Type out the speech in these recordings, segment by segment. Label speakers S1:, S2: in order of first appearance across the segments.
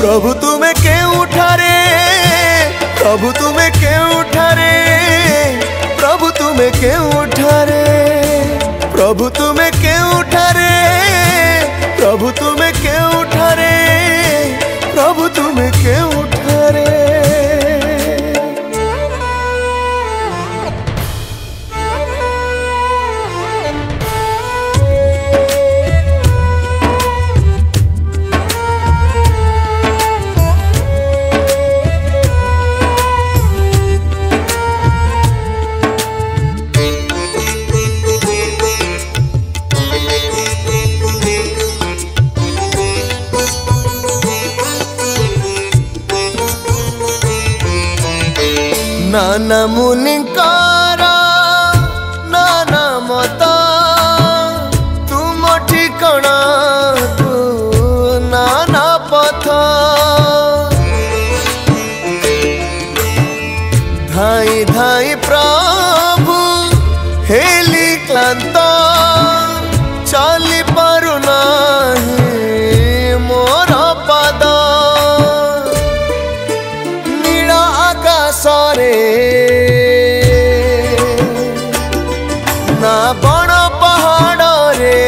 S1: प्रभु तुम्हें केउठारे, प्रभु तुम्हें केउठारे, प्रभु तुम्हें केउठारे, प्रभु तुम्हें केउठारे, प्रभु तुम्हें केउठारे, प्रभु तुम्हें केउठारे। नाना मुनिकारा नाना मता तुम ठिकाना तू नाना पथ धाई धाई प्रभु हेली क्लांत चली पारुना मोर पाद नीला आकाशरे ना बड़ पहाड़ रे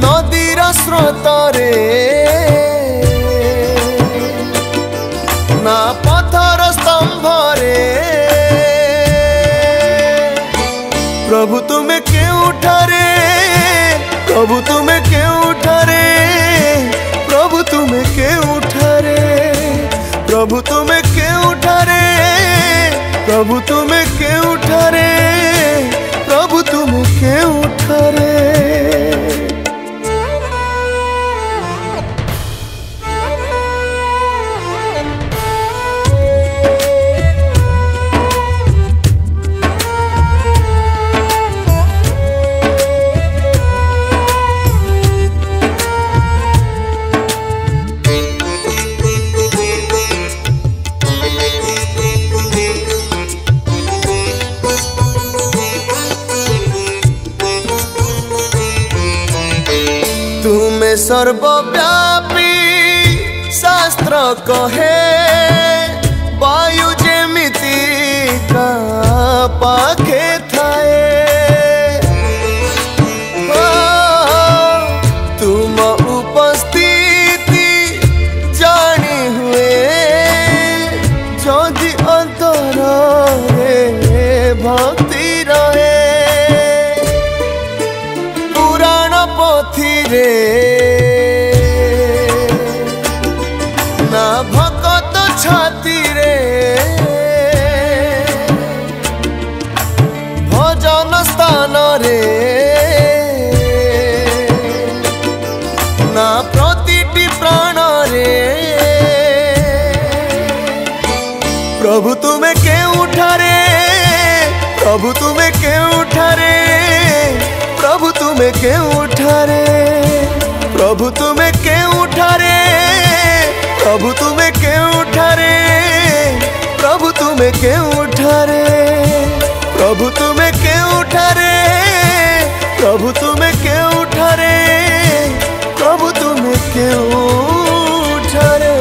S1: नदीर स्रोत रे ना पत्थर स्तंभ रे प्रभु तुम्हें केउठारे, प्रभु तुम्हें केउठारे, प्रभु तुम्हें केउठारे, प्रभु तुम्हें केउठारे, प्रभु तुम्हें केउठारे, प्रभु तुम्हें केउठारे। तुम्हें सर्वव्यापी शास्त्र कहे वायु जेमिति का पाखे थाए तुम उपस्थिति जानी हुए जदि अंतर रे भक्ति रहे पुराण पोथी रे ना भगत छाती रे भजन स्थान रे ना प्रतिटी प्राण रे प्रभु तुम्हें केउठारे, प्रभु तुम्हें केउठारे, प्रभु तुम्हें केउठारे, प्रभु तुम्हें केउठारे, प्रभु तुम्हें केउठारे, प्रभु तुम्हें केउठारे, प्रभु तुम्हें केउठारे, प्रभु तुम्हें केउठारे, प्रभु तुम्हें केउठारे।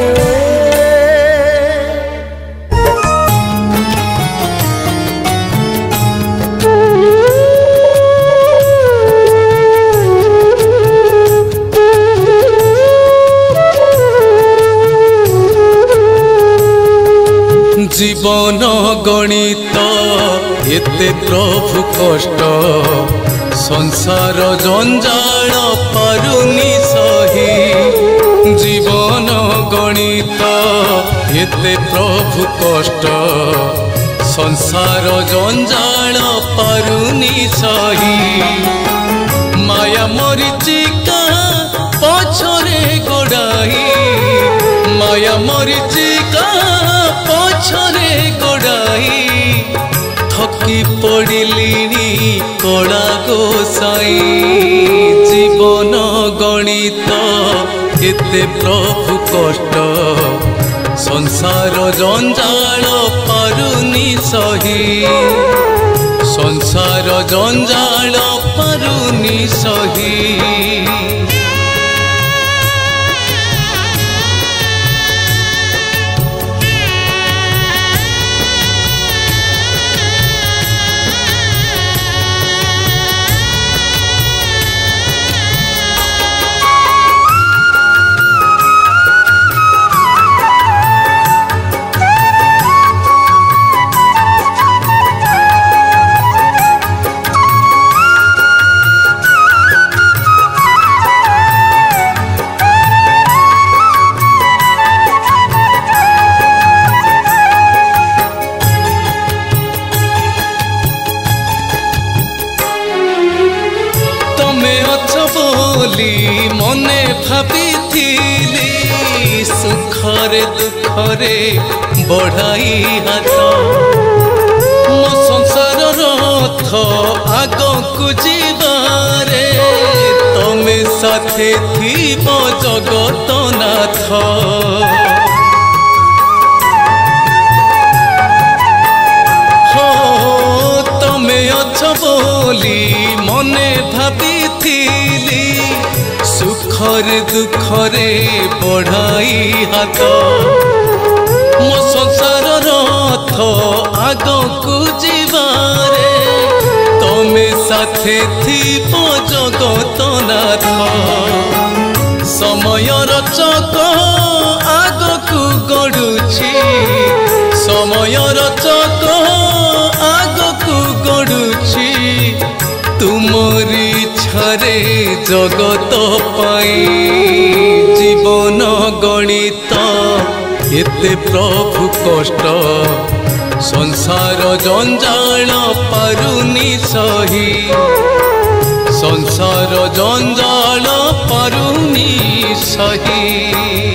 S2: जीवन गणित एते प्रभु कष्ट संसार जंजाल पारुनी सही जीवन गणित एते प्रभु कष्ट संसार जंजाल पारुनी सही माया मरीचिका पछरे गोड़ाई माया मरीचिका पछरे गोड़ाई थकी पड़िलिनी कड़ा गोसाई जीवन गणित एते प्रभु कष्ट संसार जंजाल पारुनी सही संसार जंजाल पारुनी सही मने भाबिथिली सुखरे दुखरे बढ़ाई हाथ मो संसार रथ आगकु जीवारे तमे साथे थीब जगत नाथ हो तमे अछ बोली मने भाबिथिली सुखर दुखरे बढ़ाई हाथ मो संसार रथ आगकु जीवारे तमे साथे थीब जगत नाथ समयर चक आगकु गड़ुछि समयर चक आगकु गड़ुछि तुमरी इच्छारे जगत पाई जीवन गणित एते प्रभु कष्ट संसार जंजाल पारुनी सही संसार जंजाल पारुनी सही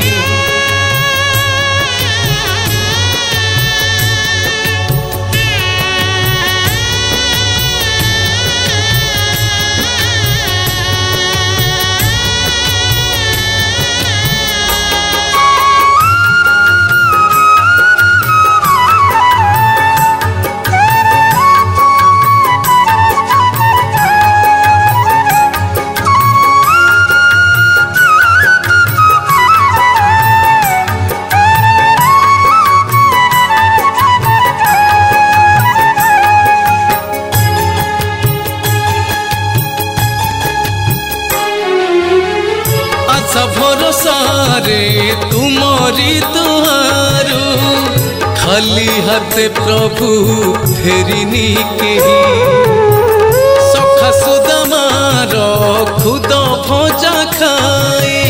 S2: भरोसारे तुमरी तुहारू खाली हाथे प्रभु फेरिनी केही सखा सुदामार खुद भजा खाए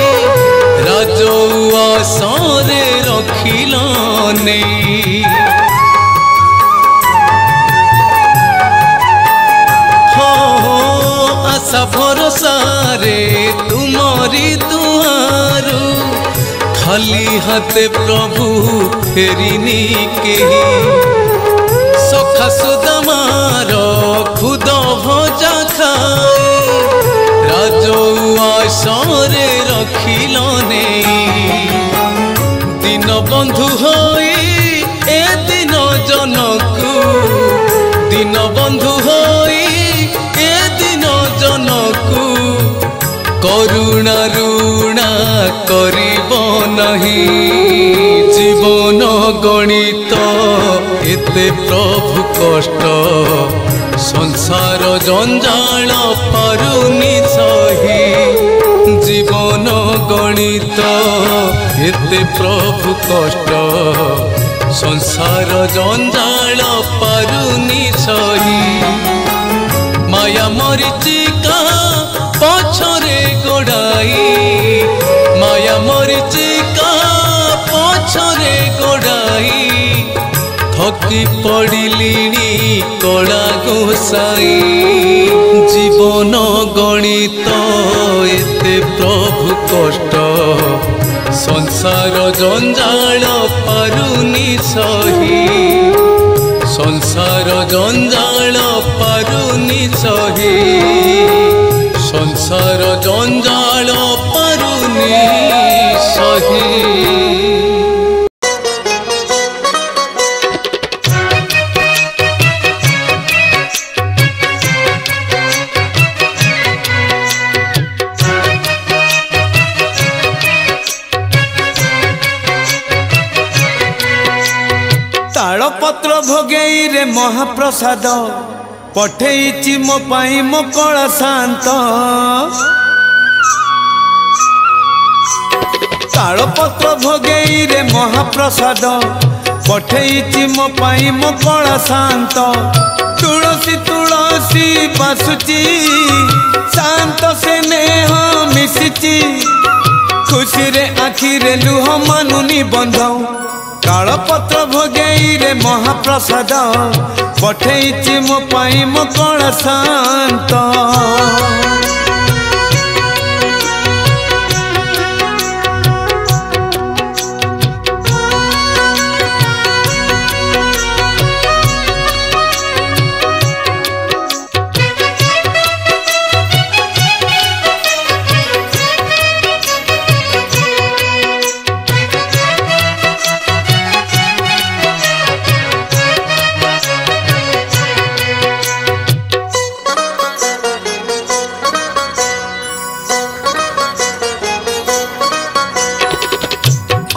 S2: राजौआ सरे रखिल नहीं आशा भरोसारे तुमरी तुहारू खाली हाथे प्रभु फेरिनी केही सखा सुदामार खुद भजा खाए राजौआ सरे रखिल नहीं दिन बंधु होई ए दिन जनकू दिन बंधु होई जनकू करुणा ऋणा करिब नहीं जीवन गणित एते प्रभु कष्ट संसार जंजाल पारुनी सही जीवन गणित एते प्रभु कष्ट संसार जंजाल पारुनी सही माया मरीचिका पछरे गोड़ाई माया मरीचिका पछरे गोड़ाई थकी पड़िलिणी कला गोसाई जीवन गणित एते प्रभु कष्ट संसार जंजाल पारुनी सही संसार जंजाल पारुनी सही संसार जंजाल पारुनी सही
S1: तालपत्र भोगई रे महाप्रसाद पठेइछि मो पाई मो कला शांत तालपत्र भोगई रे महाप्रसाद पठेइछि मो पाई मो कला शांत तुलसी तुलसी बासुची शांत से नेह मिशिची खुशी रे आखि रे लुह मानुनी बंधौ तालपत्र भोगई रे महाप्रसाद पठेइछि मो पाई मो कला शांत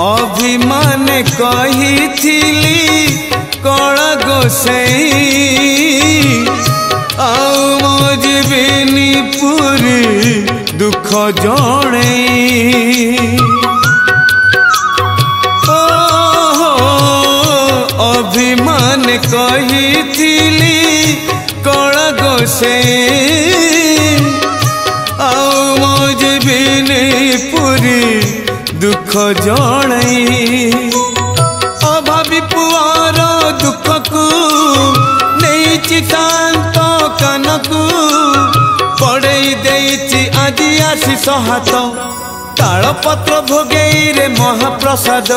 S1: अभिमान कही कल गोसाई आउ मो जीविनी पुरी दुख जणे अभिमान कही कल गोसाई आउ मो जीविनी पुरी दुख जणाई अभावी पुआर दुख को नहीं शांत कानकू पड़ई देइछि आदि आशीष हाथ तालपत्र भोगई रे महाप्रसाद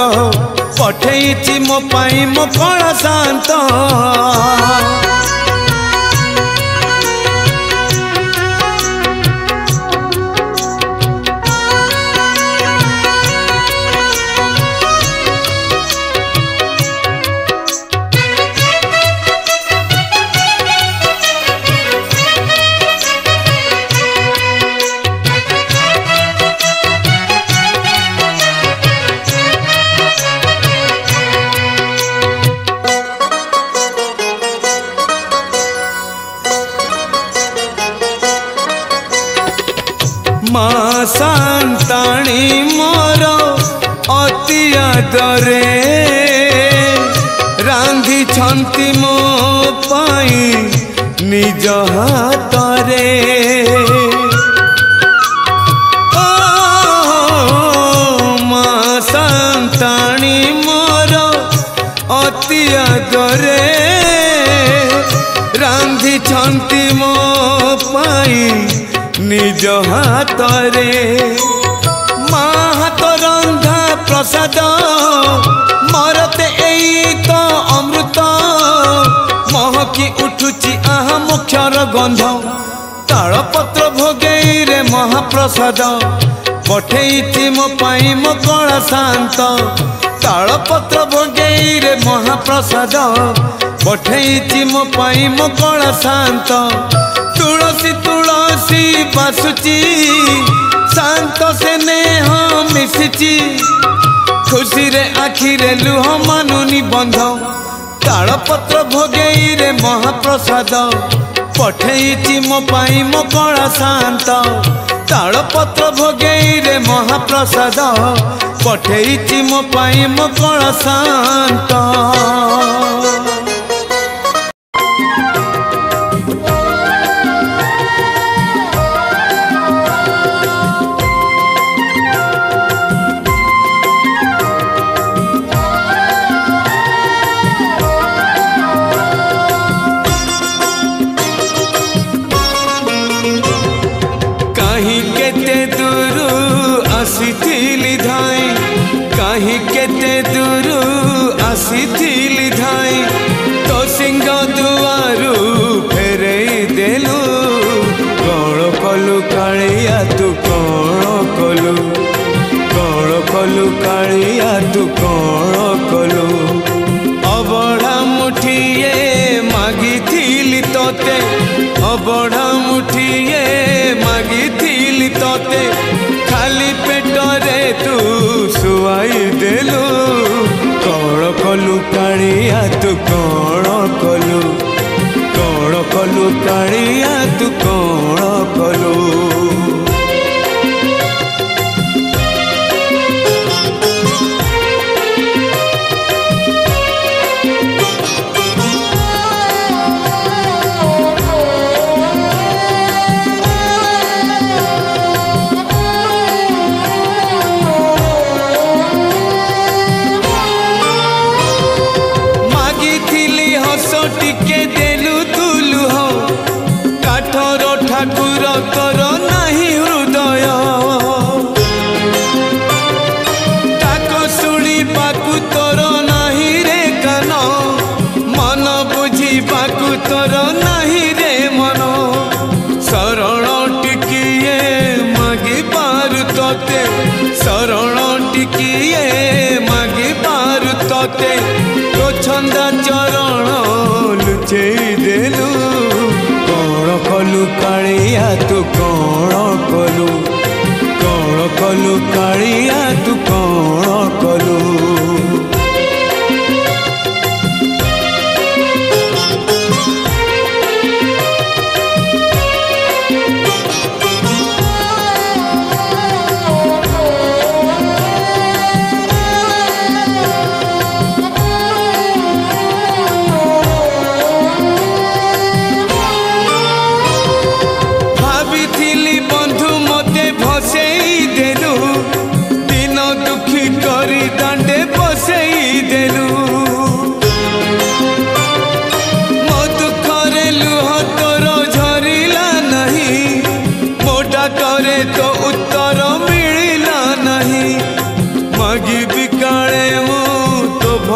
S1: पठेइछि मो पाई मो कला शांत माँ संताणी मोर अति आदरे रांधि छंती मो पाई निज हातरे माँ संताणी मोर अति आदरे रांधि छंती मो पाई निज हातरे माँ हाथ रंधा प्रसाद मरते एई तो अमृत महकी उठुची आहा मुक्षर गंध तालपत्र भोगई रे महाप्रसाद पठेइछि मो पाई मो कला शांत तालपत्र भोगई रे महाप्रसाद पठेइछि मो पाई मो कला शांत तुलसी तुलसी बासुची शांत से नेह मिशिची खुशी रे आखि रे लुह मानुनी बंध तालपत्र भोगई रे महाप्रसाद पठेइछि मो पाई मो कला शांत तालपत्र भोगई रे महाप्रसाद पठेइछि मो पाई मो कला शांत कहीं केते दूर आसीथिली धाई तो सिंह दुआरू फेरे देलु कौन कलु कालिया तू कौन कलु कालिया तू कौन कलु अबढ़ा मुठिए मागिथिली तोते अबढ़ा मुठिए मागिथिली तोते खाली पेटरे तू सुआई देलु कौन कलु कालिया तू कौन कलु कालिया तू कौन कलु टिके देलु तुलु हो काठर ठाकुर कर नाही हृदय ताक शुणी पाकु तोर नाही रे कान मन बुझी पाकु तोर नाही रे मन शरण टिकिए मागी पारु तोते शरण टिकिए मागी पारु तोते तो छंदा चरण लुचै देलु कौन कलु कालिया तू कौन कलु कालिया तू कौन कलु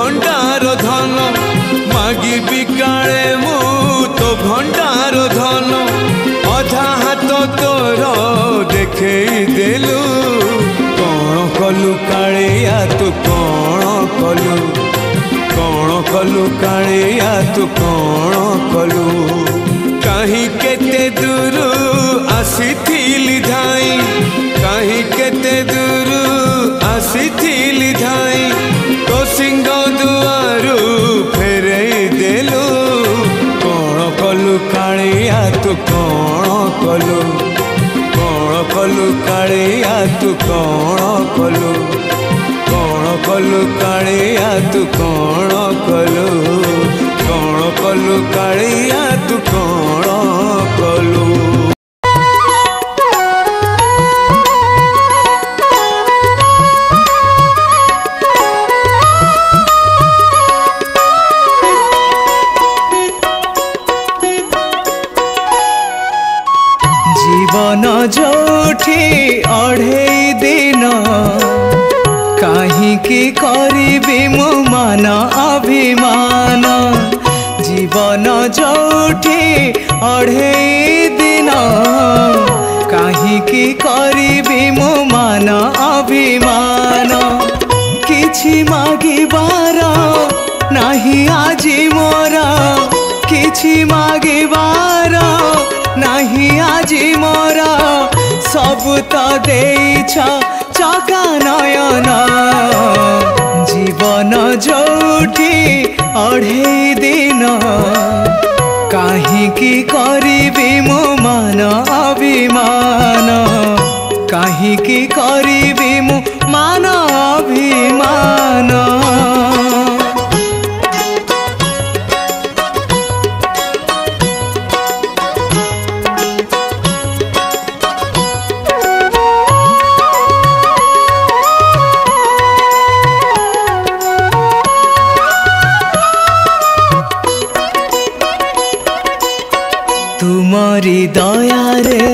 S1: भंडार धन मागिबी काले मु तो भंडार धन अधा हाथ तोर देखे देलु कौन कलु कालिया तू कौन कलु कालिया तू कौन कलु कहीं केते दूर आसीथिली धाई कहीं केते दूर आसीथिली धाई तो सिंह दुआरू फेरे देलु कौन कलु कालिया तू कौन कलु कालिया तू कौन कलु कालिया तू कौन कलु कालिया तू कौन कलु।
S3: जीवन जोठी अढ़े दिन कहीं करी मु मान अभिमान जीवन जोठी अढ़े दिन कहीं करी मु मान अभिमान किछि मागिबार नहीं आजी मोर किछि मागिबार नहीं आजी मोर सब तो देइछ चका नयन जीवन जोठी अढ़े दिन कहीं करी मु मान अभिमान कहीं करी मु मान अभिमान। तुमरी दया रे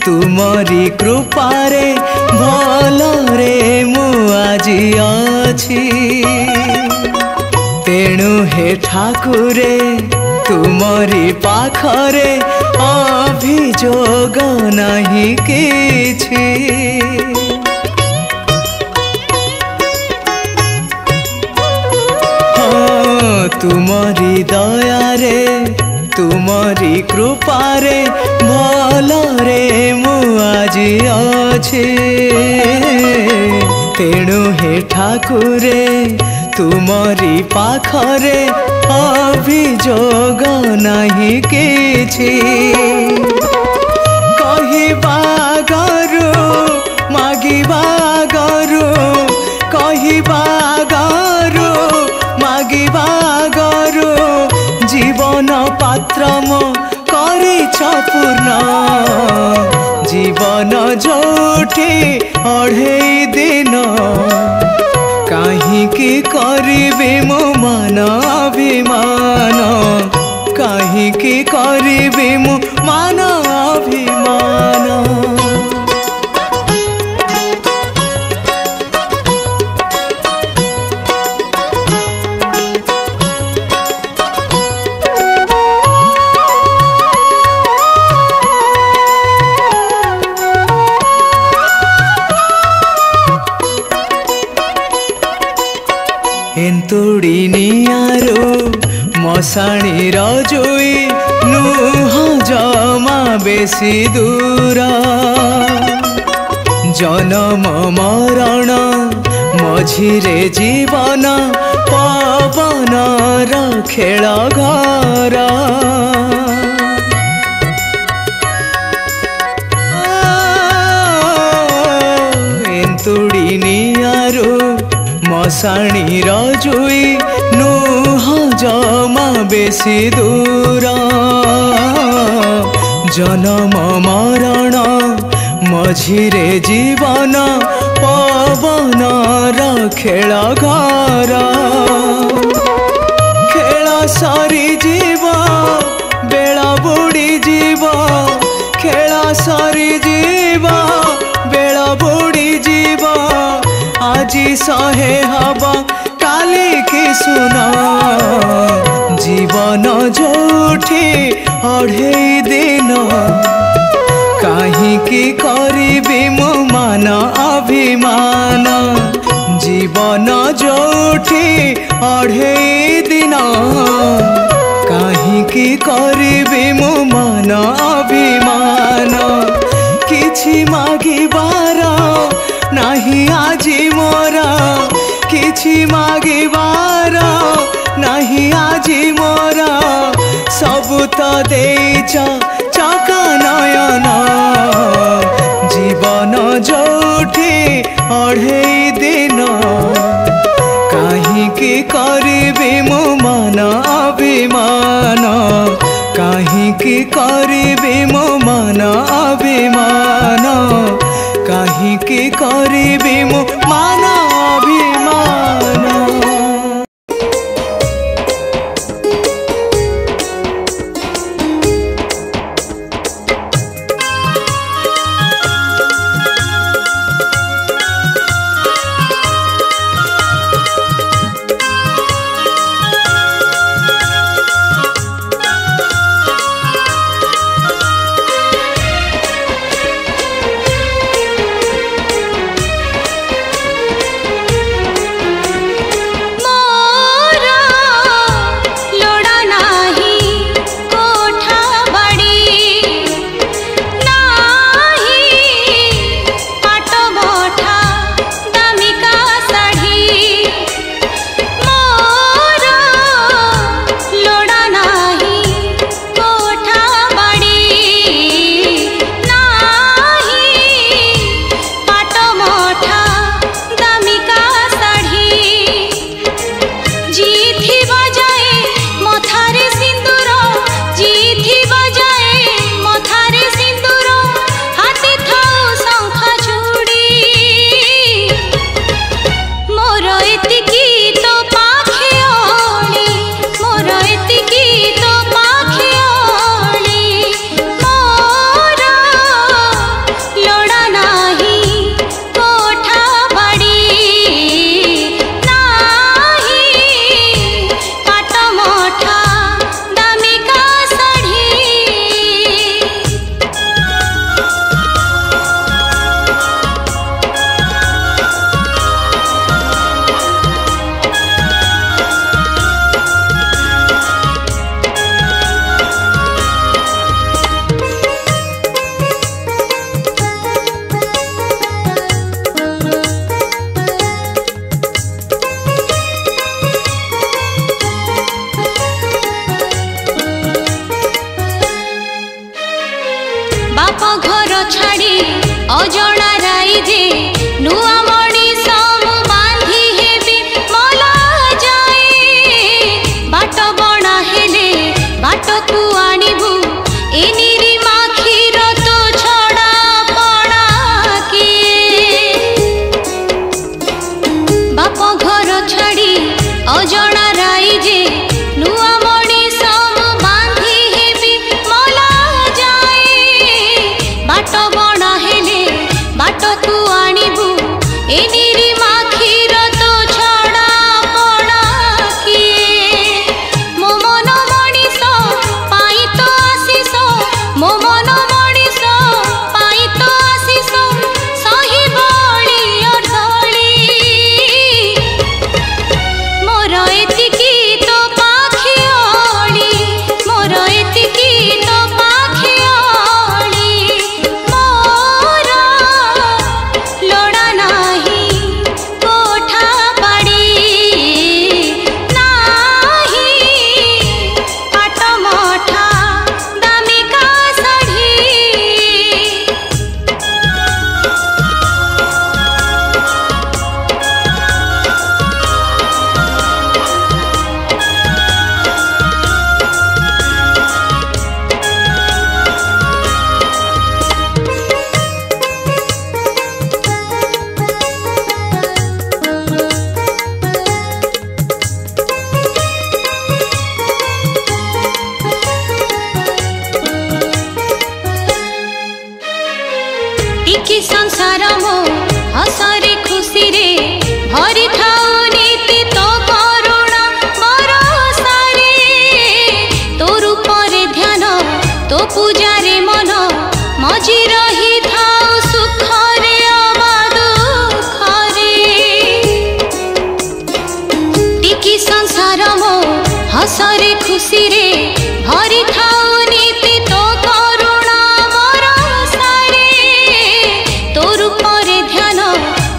S3: तुमरी कृपा रे भल रे मु आजी अछि तेणु हे ठाकुरे तुमरी पाखरे अभियोग नहीं किछि तुमरी दया रे तुमरी कृपा रे भल रे मु आजी अछि तेणु हे ठाकुरे तुमरी पाखरे अभियोग नहीं किछि कहिबा गरु मागिबा गरु कहिबा गरु मागिबा गरु जीवन पात्र मो करिछ पूर्ण जीवन जोठी अढ़े दिन कहीं करी मो मान अभिमान कहीं करी मो मान अभिमान। एंतुड़ी नियारो मशाणी रजोई नुह जमा बेसी दूर जन्म मरण मझिरे जीवन पवन खेल घर एंतुड़ी नियारो मशाणी रजुई नुह जमा बेसी दूर जन्म मरण मझिरे जीवन पवन खेल घर खेल सरी जीव बेला बुड़ी जीव खेल सरी जीव बेला बुड़ी जीव आज सहे हवा काल बोलिकी सुन जीवन जोठी अढ़े दिन काहींकी करिबी मो मान अभिमान जीवन जोठी अढ़े दिन काहींकी करिबी मो मान अभिमान किछि मागिबार नाही आजी मोर किछि मागिबार नाही आजी मोर सबु तो देइछ चका नयन जीवन जोठी अढ़े दिन काहींकी करिबी मो मन अभिमान काहींकी करिबी मो मन अभिमान काहींकी करिबी मो मन अभिमान।
S4: नहीं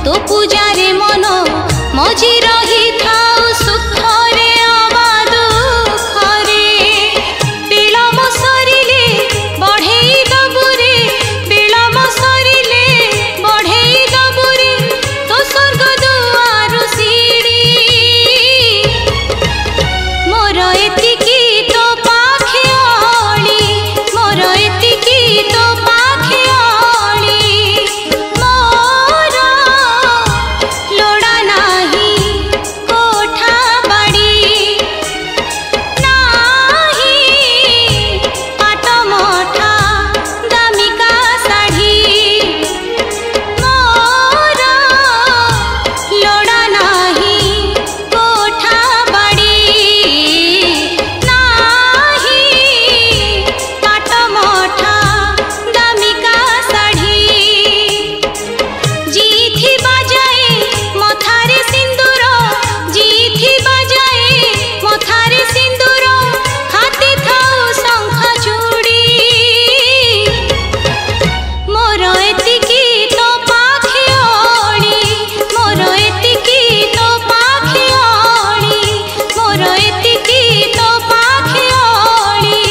S4: तो पूजारे मन मजी रही थाउ सुखरे आवा दुखरे बिलम सरिले बढ़ेई दबुरे बिलम सरिले बढ़ेई दबुरे तो स्वर्ग दुआर सीढ़ी मोर एतिकी तो पाखे अली मोर एतिकी तो पाखे अली मोर लोड़ा नाही कोठा बाड़ी नाही पाट मठा दामिका साड़ी मोर लोड़ा नाही कोठा बाड़ी नाही पाट मठा दामिका साड़ी जीथी बाजाए मथारे सिंदूर जीथी बाजाए मथारे सिंदूर हाथी थाउ शंख चूड़ी मोर एतिकी तो पाखे अली मोर एतिकी तो पाखे अली मोर एतिकी तो पाखे अली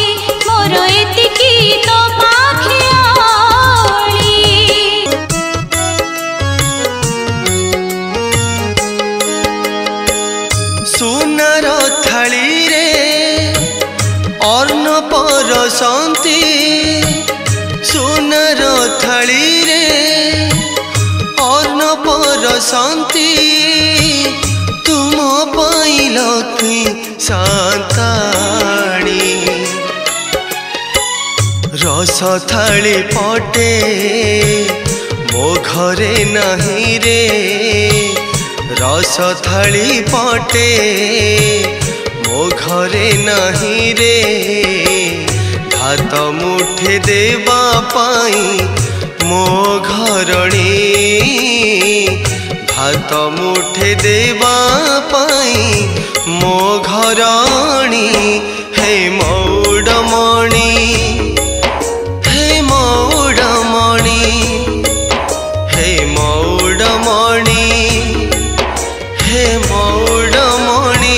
S4: मोर एतिकी तो पाखे अली
S3: सुनार थाली रे अन्न परसंती सुनार थाली रे अन्न परसंती तुम पाई लक्ष्मी सांताणी रस थाली पटे मो घरे नहीं रे रस थाली पटे मो घरे नहीं रे भात मुठे देवा पाई मो घरणी भात मुठे देवा पाई मो घरणी हे मौडमणि हे मौडमणि हे मौडमणि हे मौडमणि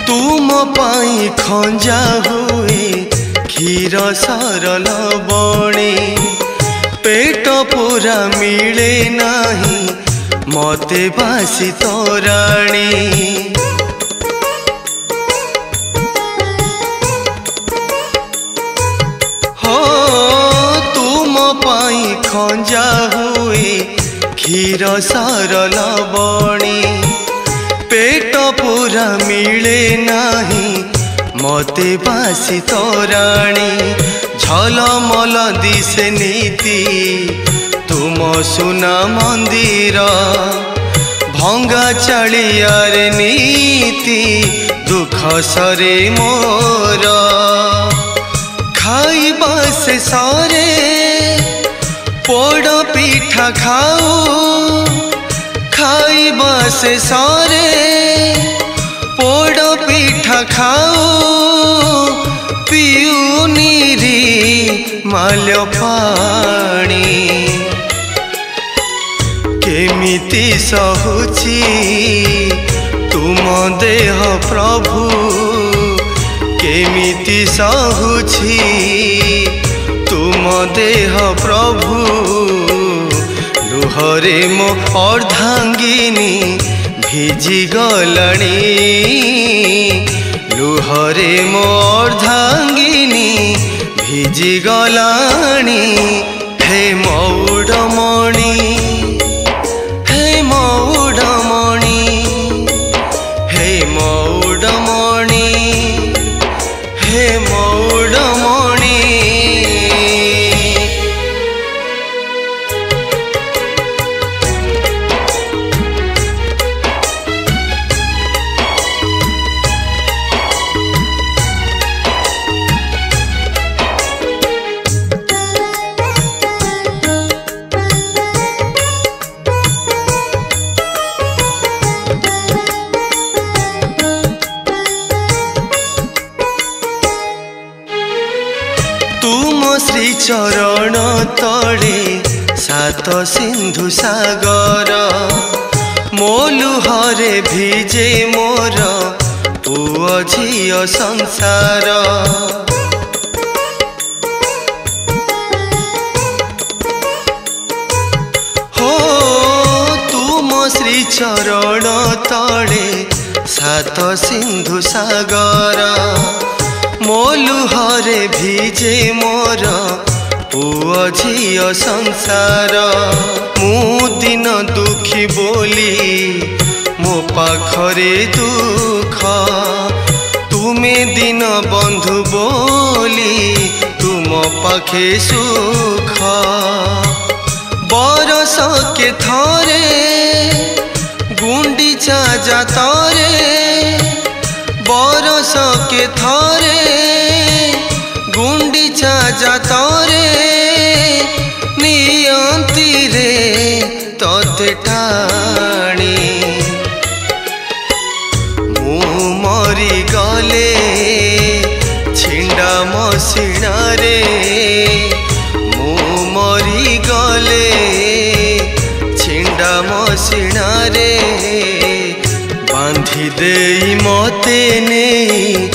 S3: तुम पाई खंजा हुए क्षीर सरल बणे पेट पूरा मिले नाही मते बासी तोराणी हो तुम पाई खंजा हुए क्षीर सरल बणे पेट पूरा मिले नाही मते बासी तोराणी झलमल दिसे नीति तुम सुना मंदिर भंगा चालियार नीति दुख सरे मोर खाइबा से सरे पोड़ पिठा खाऊ खाइबा से सरे पोड़ पिठा खाऊ पिउनी री माल्य पानी केमिति सहुची तुम देह प्रभु केमिति सहुची तुम देह प्रभु लुहरे मो अर्धांगिनी भिजी गलणी लुहरे मो अर्धांगिनी भिजी गलाणी हे मौडमणि हे मौडमणि हे मौडमणि हे मौडमणि चरण तले सात सिंधु सागर मो लुहरे भिजे मोर पुओ झियो संसार हो तुम श्री चरण तले सात सिंधु सागर मो लुहरे भिजे मोर पुओ झियो संसार मु दिन दुखी बोली मो पाखरे दुख तुमे दिन बंधु बोली तुम पाखे सुख बरस के थरे गुंडीचा जातरे बरस के थरे गुंडीचा जातरे नियंती रे तोते टाणी मु मरी गले छिंडा मसिणा रे मु मरी गले छिंडा मसिणा रे बांधी देई मते नहीं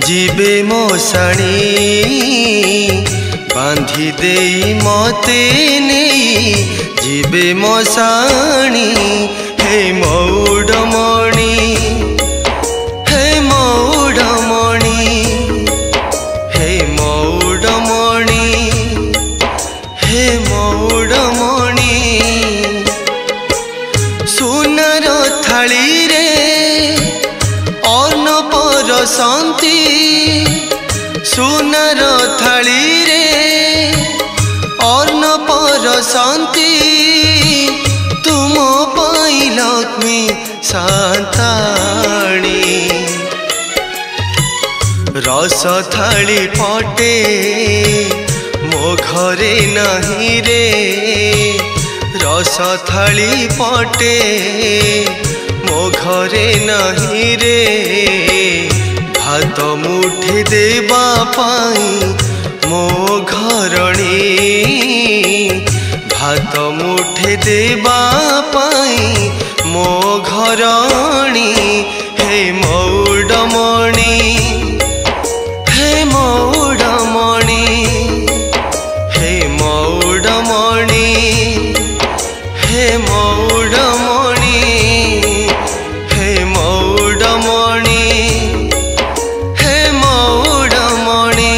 S3: जीवे मशाणी बांधी देई मते नहीं जीवे मशाणी हे मौडमणि हे मौडमणि हे मौडमणि हे मौडमणि सोनार थाली रे अन्न परसंती सोनार थाली रे अन्न परसंती तुम पाई लक्ष्मी सांताणी रस थाली पटे मो घरे नहीं रे रस थाली पटे मो घरे नहीं रे भात मुठे देवा पाई मो घरणी भात मुठे देवा पाई मो घरणी हे मौडमणि हे मौडमणि हे मौडमणि हे मौडमणि हे मौडमणि हे मौडमणि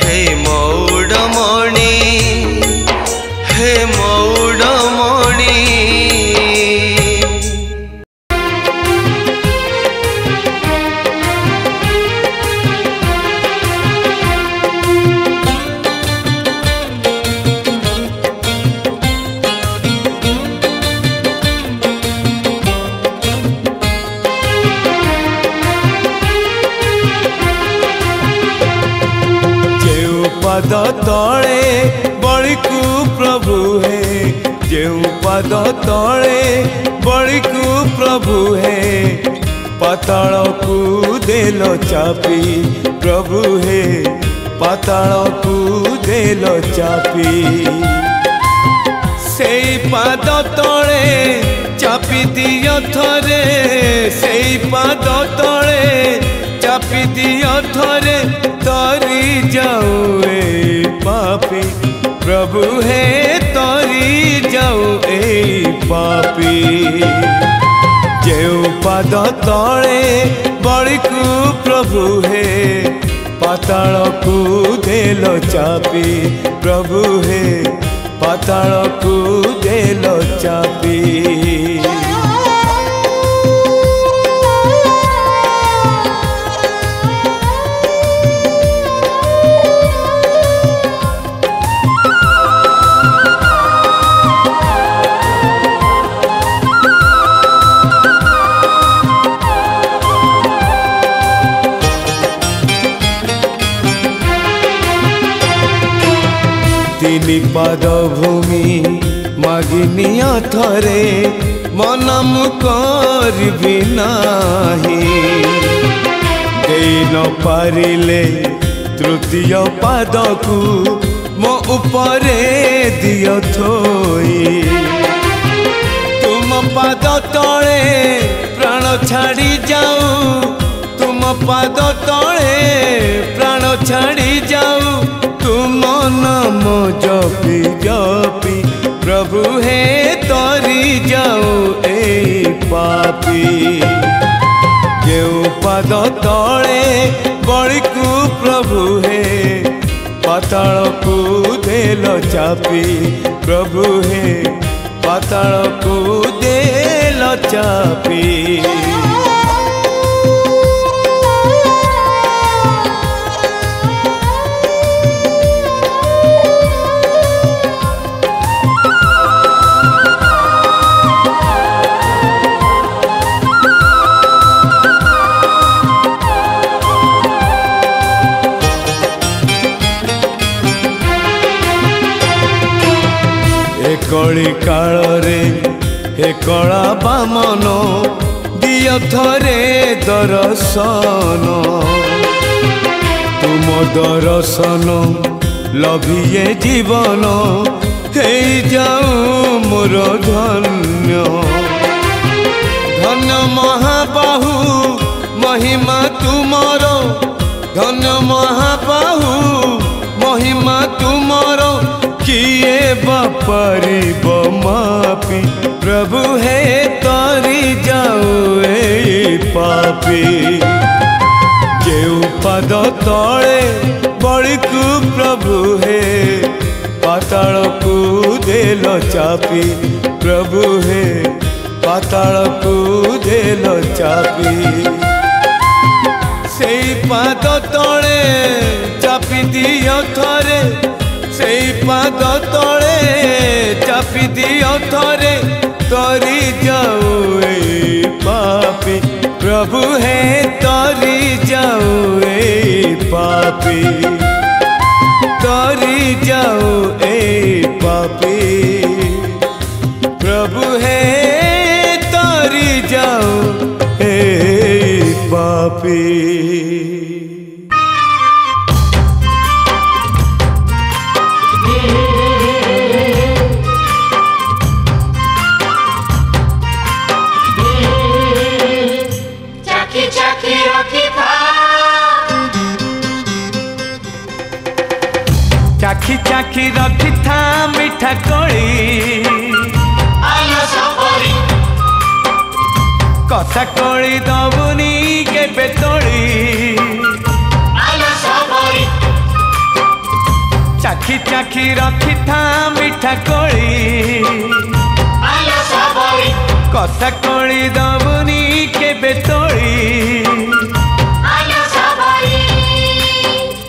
S3: हे मौडमणि हे मौडमणि
S1: पद तले बड़ीकू प्रभु है जेऊ पद तले बड़ीकू प्रभु है पाताल को देल चापी प्रभु है पाताल को देल चापी से पाद तले चापी दियो थरे से पाद तले चापी दियो थरे तरी जाऊ ए पापी प्रभु है तरी जाऊ ए पापी जेऊ पाद तले बड़ीकू प्रभु है पाताल को देल चापी प्रभु है पाताल को देल चापी तीन पाद भूमि मागिनिया थरे मनम करबी नाही दे न पारिले तृतीय पाद को मो उपरे दियो थोई तुम पाद तले प्राण छाड़ी जाऊ तुम पाद तले प्राण छाड़ी जाऊ तुम नाम जपी जपी प्रभु हे तरी जाऊ ए पापी केउ पाद तले बड़ी को प्रभु हे पाताल को देल चापी प्रभु हे पाताल को देल चापी कली काल रे हे कला बामन दिय थरे दर्शन तुम दर्शन लभिए जीवन हे जाऊ मोर धन्य धन्य महाबाहु महिमा तुमर धन्य महाबाहु महिमा तुमर किए बापरी मापी प्रभु हे तारी जाऊ ए पापी केउ पाद तले बड़ी को प्रभु हे पाताल को देल चापी प्रभु हे पाताल को देल चापी से पाद तले चापी दियो थरे से पाद तले चापी दियो थरे तरी जाऊ ए पापी प्रभु हे तरी जाऊ ए पापी तरी जाऊ ए पापी प्रभु हे तरी जाऊ ए पापी चाखी चाखी रखी था मीठा कोली कसा कोली दबुनी के बेतोड़ी चाखी चाखी रखी था मीठा कोली कसा कोली दबुनी के बेतोड़ी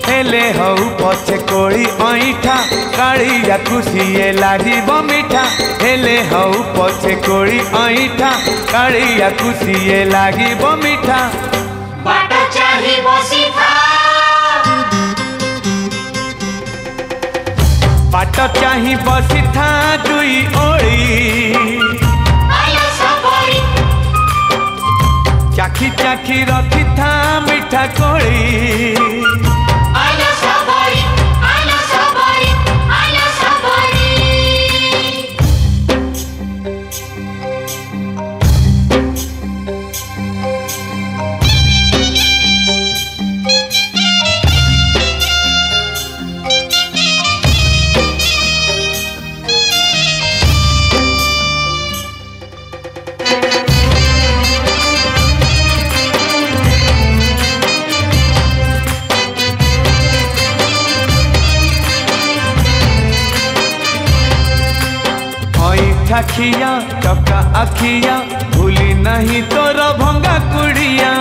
S1: हेले हऊ पछे कोली ऐठा कालिया खुशिए लागिब मीठा हेले हऊ पछे कोली ऐठा कालिया खुशिए लागिब मीठा
S5: बाट चाहि बसी था
S1: बाट चाहि बसी था दुई ओली चाखी चाखी रखी था मीठा कोली आखिया चका आखिया भूली नहीं तोर भंगा कुड़िया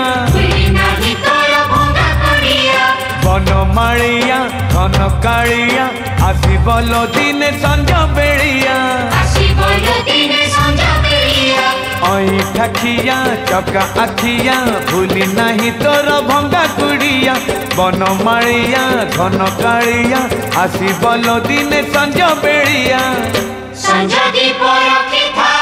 S1: बन माड़िया घन कालिया आसबल दिने संज बेड़िया ऐठाखिया चका आखिया भूली नहीं तोर भंगा कुड़िया बन माड़िया घन कालिया आसबल दिने संज बेड़िया
S5: संज दीप रखी था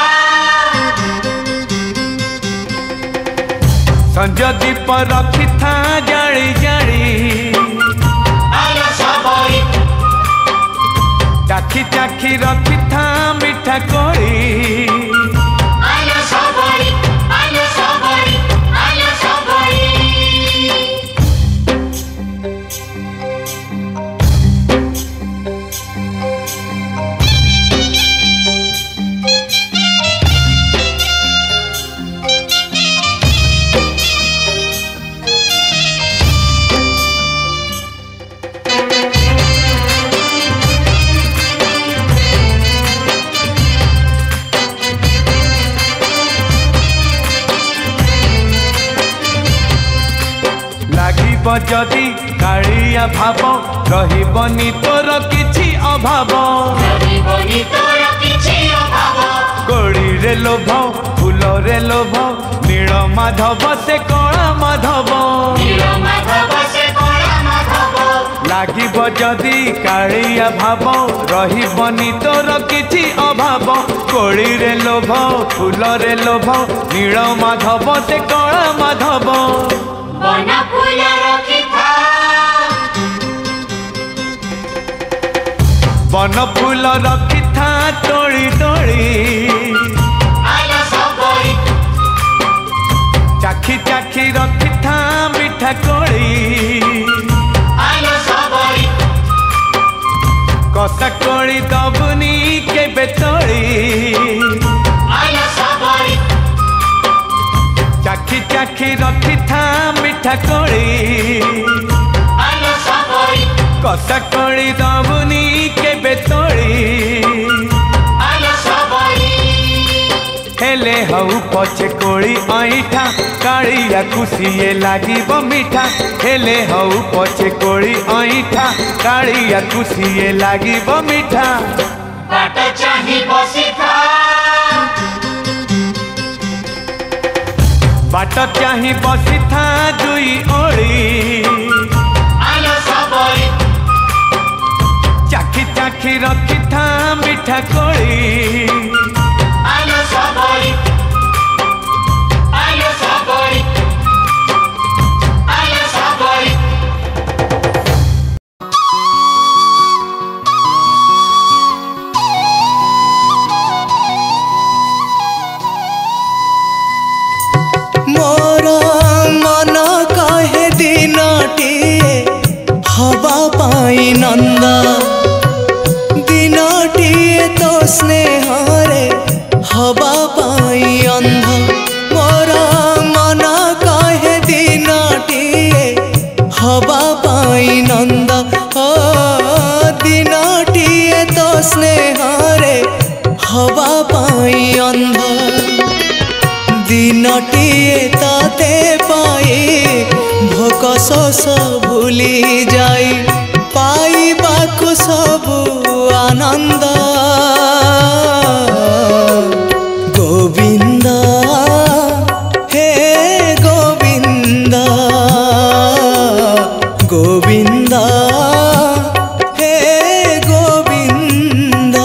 S1: संज दीप रखी था जाली जाली चाखी चाखी रखी था मिठा कोड़ी
S5: आलो सबरी आलो सबरी आलो सबरी
S1: जदि कालिया भाव रहिबनी तोर किछि अभाव
S5: रहिबनी तोर किछि अभाव
S1: कोड़ी रे लोभ फूल रे लोभ नील माधव से कला माधव
S5: नील माधव से कला माधव
S1: लागिब जदि कालिया भाव रहिबनी तोर किछि अभाव कोड़ी रे लोभ फूल रे लोभ नील माधव से कला माधव
S5: बन फूल रखी था
S1: बन फूल रखी था तोड़ी तोड़ी
S5: आलो सबरी
S1: चाखी चाखी रखी था मिठा कोड़ी
S5: आलो सबरी
S1: कसा कोड़ी दबुनी के बेतोड़ी
S5: आलो सबरी
S1: चाखी चाखी रखी था मिठा कोड़ी
S5: आलो सबरी
S1: कसा कोड़ी दबुनी के बेतोड़ी
S5: आलो सबरी
S1: हेले हऊ पछे कोड़ी ऐठा कालिया खुशिए लागिब मीठा हेले हऊ पछे कोड़ी ऐठा कालिया खुशिए लागिब मीठा
S5: बाट चाही बसी था
S1: बाट चाही बसी था दुई ओड़ी
S5: आलो सबरी
S1: चाखी चाखी रखी था मिठा कोड़ी
S5: आलो सबरी आलो सबरी आलो सबरी
S2: मोर मन कहे दिनटिए हवा पाई नंद दिनटिए तो स्नेहरे हवा पाई अंध मोर मन कहे दिनटिए हवा पाई नंद ओ दिनटिए तो स्नेहरे हवा पाई अंध दिनटिए ताते पाई भोक शोष भूली जाई पाइबाकु सबु आनंद गोविंद हे गोविंद गोविंद हे गोविंद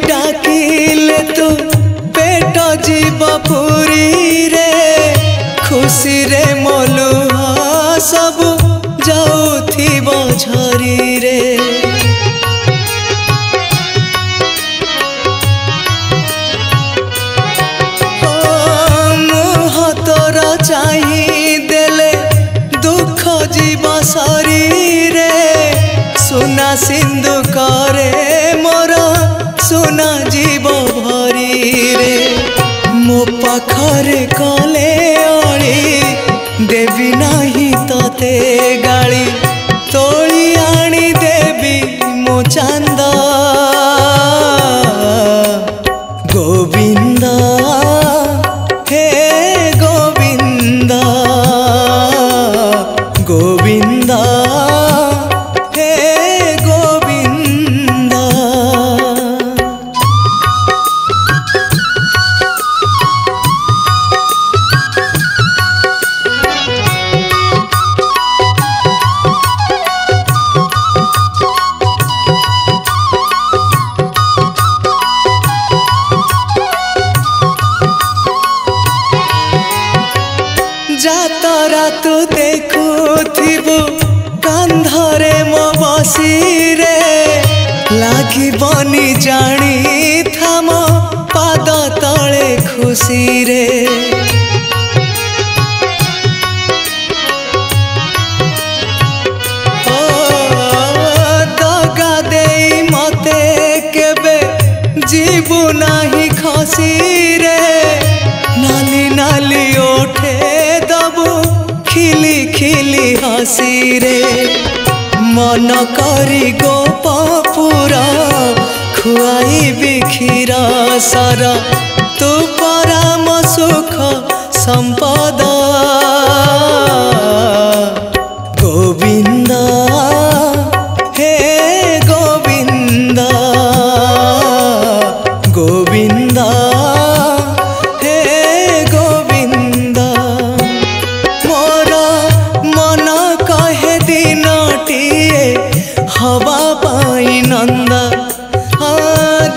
S2: डाकिले तू पेट जीव पुरी रे खुशी रे मलुआ सब जाउथिब झरी रे मुह तोर चाही देले दुख जीव शरीरे सुना सिंधु करे मोर सुना जीव भरी रे मो पाखरे कले अली देवी नाही तते गाली तोली आनी देवी मो चांद गोविंद हे गोविंद गोविंद हे गोविंद बसी रे लागबनी जानी थाम पाद तले खुशी रे दगा दे मते केबे जीवु नाही खसी रे नाली नाली ओठे दबु खिली खिली हसी रे मन करी गोपपुरा खुआई क्षीर सर तू परम सुख संपद गोविंद हे गोविंद गोविंद हे गोविंद मोर मन कहे दिनटिए हवा पाई नंद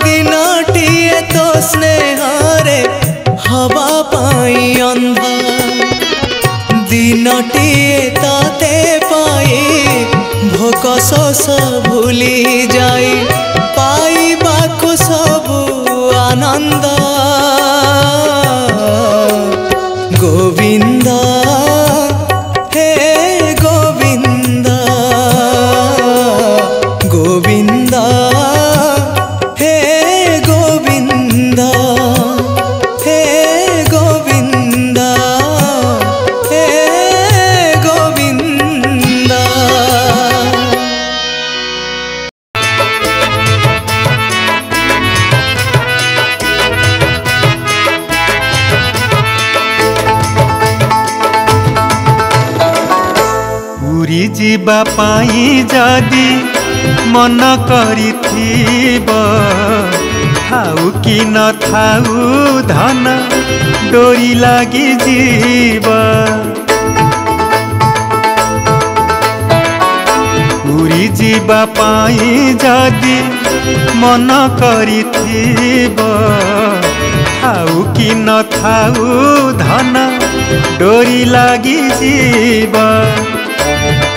S2: दिनटिए तो स्नेहरे हवा पाई अंध दिनटिए ताते पाई भोक शोष भूली जाई पाइबाकु सबु आनंद गोविंद हे गोविंद गोविंद हे गोविंद हे गोविंद हे गोविंद
S6: पुरी जीवा पाई जदि मन करिथिब थाउ कि न थाउ धन डोरी लागी जीव पुरी जीवा पाई जदि मन करिथिब थाउ कि न थाउ धन डोरी लागी जीव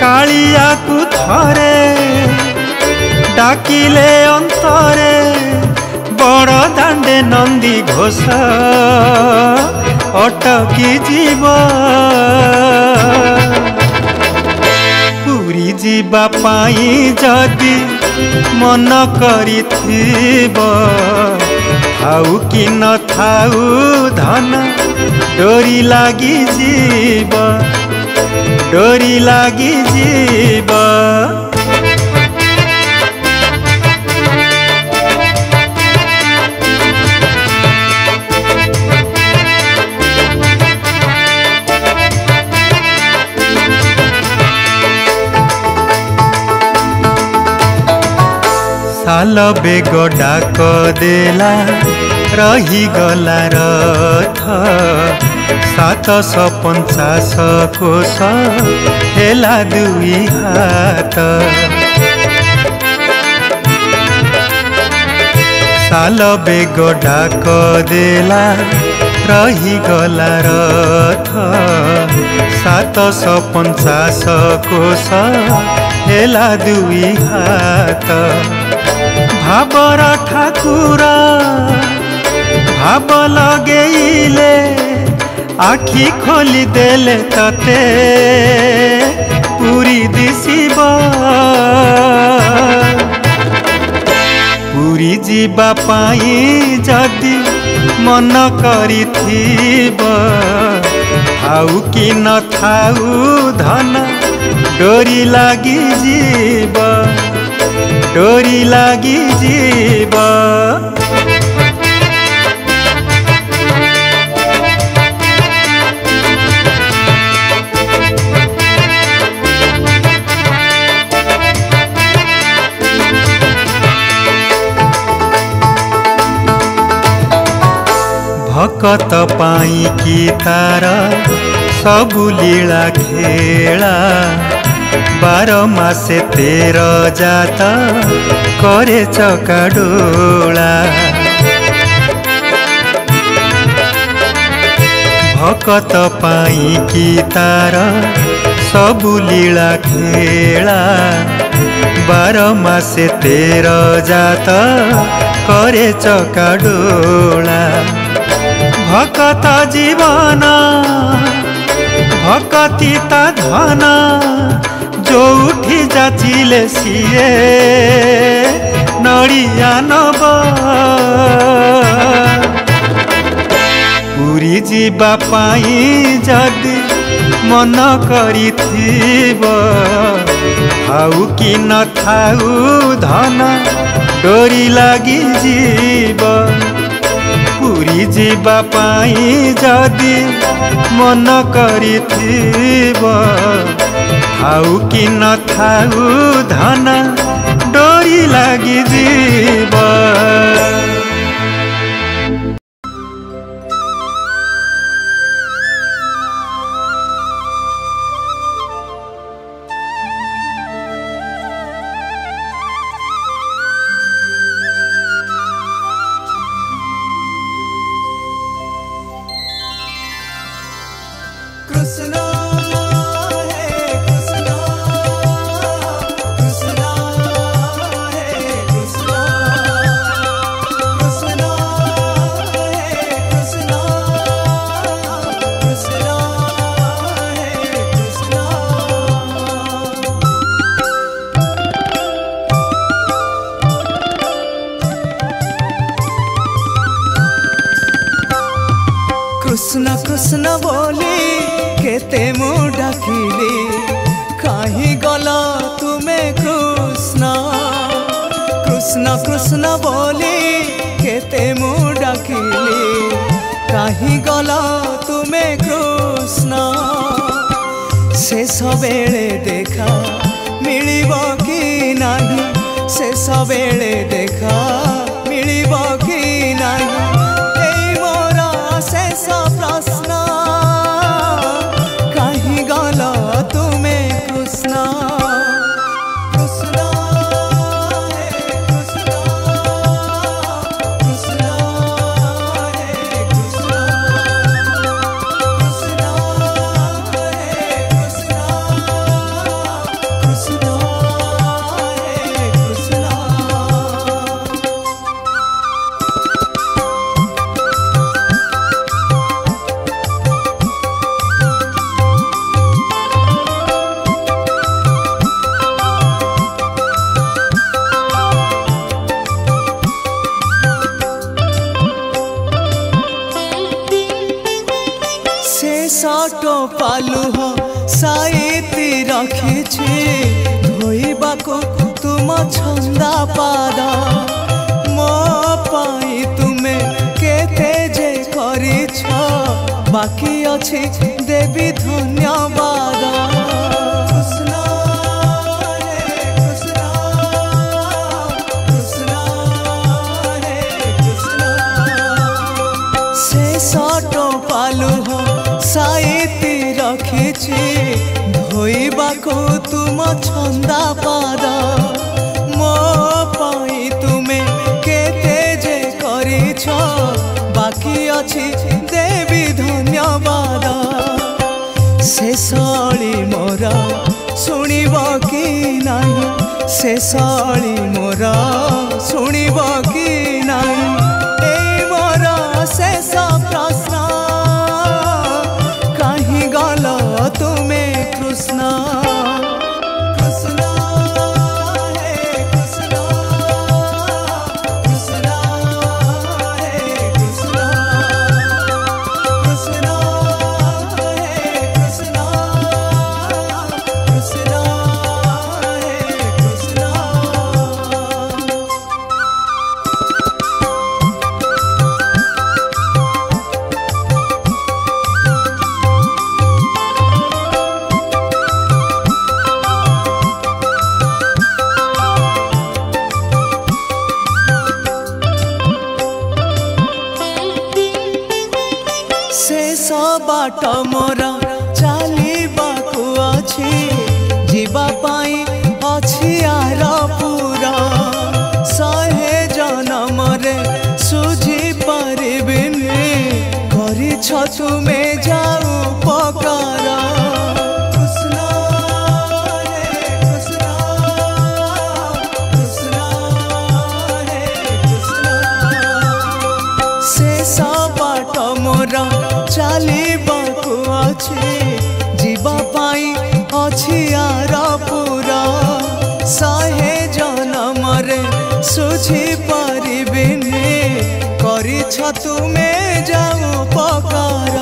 S6: कालिया को थरे डाकिले अंतरे बड़ दांडे नंदी घोष अटकी जीव पुरी जीवा पाई जदि मन करिथिब थाउ कि न थाउ धन डोरी लागी जीव डोरी लागी जीव साल बेग डाक देला रही गला रथ 750 कोश हेला दुई हाथ साल बेग डाक देला रही गला रथ 750 कोश हेला दुई हाथ भाबर ठाकुर भाव लगेइले आखि खोली देले तते पूरी दिशिब पूरी जीवा पाई जदि मन करिथिब थाउ कि न थाउ धन डोरी लागी जीव डोरी लागी जीव भकत पाई की तार सबु लीला खेला 12 मासे 13 जात करे चकाडोला भकत पाई की तार सबु लीला खेला बारो मासे तेर जात करे चका डोला भकत जीवन भकती ता धन जोठी जाचिले सिए नड़िया नब पुरी जीवा पाई जदि मन करिथिब थाउ कि न थाउ धन डोरी लागी जीव पुरी जीवा पाई जदि मन करिथिब थाउ कि न थाउ धन डोरी लागी जीव।
S2: कृष्ण कृष्ण बोली केते मु डाकिली कहीं गला तुमे कृष्ण कृष्ण कृष्ण बोली केते मु डाकिली कहीं गला तुमे कृष्ण शेष बेले देखा मिलिबो कि नाही शेष बेले देखा मिलिबो कि नाही शेष प्रश्न कहीं गल तुमे कृष्ण कृष्ण हे कृष्ण कृष्ण हे कृष्ण कृष्ण हे कृष्ण कृष्ण हे कृष्ण। सटो पालुह साइती रखिछि धोइबाको तुम छंदा पाद मो पाई तुमे केते जे करिछ बाकी अछि देवी धन्यवाद। कृष्ण हे कृष्ण कृष्ण हे कृष्ण से सटो पालुह साइती रखिछि धोइबाको तुम छंदा पाद मो पाई तुमे केते जे करिछ बाकी अछि देवी धन्यवाद। शेषाली मोरा शुणिब कि नाही शेषाली मोरा शुणिब कि नाही ए मोरा शेष प्रश्न तुमे कृष्ण कृष्ण हे कृष्ण कृष्ण हे कृष्ण कृष्ण हे कृष्ण कृष्ण हे कृष्ण। शेष बाट मोरा चलिबाकु अछि जीवा पाई अछि आर पूरा सहे जन्म रे सुझी परिबिनी करिछ तुमे जाऊ उपकार। कृष्ण हे कृष्ण ଅଛି ଯିବା ପାଇଁ ଅଛି ଆର ପୁରା ଶହେ ଜନମରେ ସୁଝି ପାରିବିନି କରିଛ ତୁମେ ଯାଉ ଉପକାର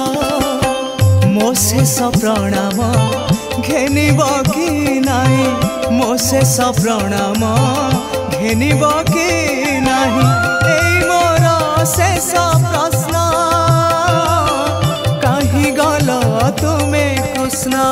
S2: ମୋ ଶେଷ ପ୍ରଣାମ ଘେନିବ କି ନାହିଁ ମୋ ଶେଷ ପ୍ରଣାମ ଘେନିବ କି ନାହିଁ ଏଇ ମୋର ଶେଷ ପ୍ରଶ୍ନ କାହିଁ ଗଲ ତୁମେ କୃଷ୍ଣ